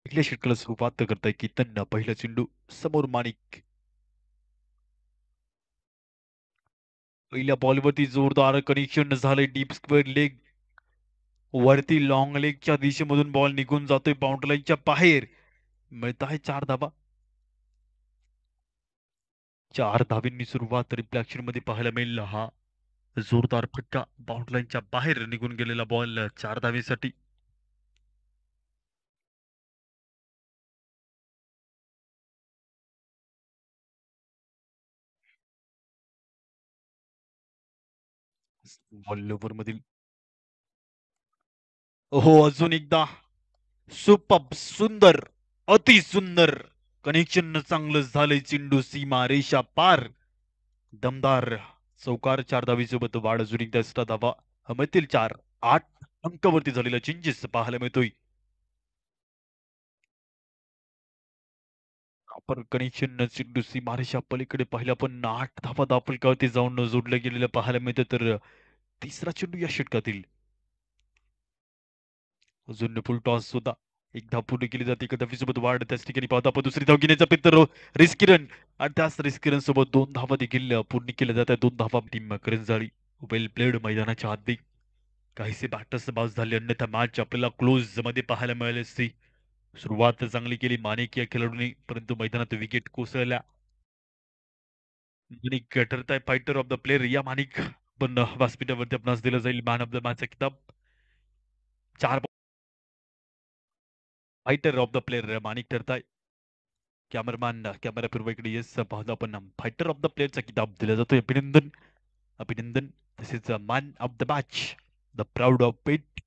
पहिल्या षटकाला सुरुवात करताय कीर्तन पहिला चेंडू समोर माणिक पहिल्या बॉलवरती जोरदार कनेक्शन झालंय डीप स्क्वेअर लेग वरती लॉंग लेगच्या दिशेमधून बॉल निघून जातोय बाउंड्री लाईनच्या बाहेर मिळत आहे 4 धाबा. 4 धाबींनी सुरुवात रिफ्लॅक्शन मध्ये पाहायला मिळेल. हा जोरदार फटका बाउंड्री लाईनच्या बाहेर निघून गेलेला बॉल 4 धावेसाठी. बॉल मधील हो अजून एकदा सुपर सुंदर अति सुंदर कनेक्शन चांगलं झालंय चेंडू सीमा रेषा पार दमदार चौकार 4 धावेसोबत वाढ अजून एकदा असता धावा मिळतील 4. 8 अंकावरती झालेला चेंजेस पाहायला मिळतोय. आपण कनेक्शन चेंडू सीमारेषा पलीकडे पाहिला पण 8 धावा धापलकावरती जाऊन जोडलं गेलेलं पाहायला मिळतं तर तिसरा चेंडू या षटकातील अजून फुल टॉस सुद्धा एक धाव पूर्ण केली जाते एका धावीसोबत वाढ त्याच ठिकाणी पाहता आपण दुसरी धाव घेण्याचा प्रयत्न रिस्की रन आणि त्याच रिस्की रन सोबत 2 धावा देखील पूर्ण केल्या जातात. 2 धावा टीम करंजाळी वेल प्लेड मैदानाच्या आधी काहीसे बॅटर्स बाज झाले अन्यथा मॅच आपल्याला क्लोज मध्ये पाहायला मिळाली असती. सुरुवात चांगली केली माणिक या खेळाडूंनी परंतु मैदानात विकेट कोसळल्या. माणिक ठरताय फायटर ऑफ द प्लेअर या माणिक पण व्यासपीठावरती आपणास दिलं जाईल मॅन ऑफ द मॅचचा किताब. 4 फायटर ऑफ द प्लेअर माणिक ठरताय. कॅमेरामॅन कॅमेरा फिरवा येस पाहतो आपण फायटर ऑफ द प्लेअरचा किताब दिला जातोय. अभिनंदन अभिनंदन तसेच man of the match the proud of pet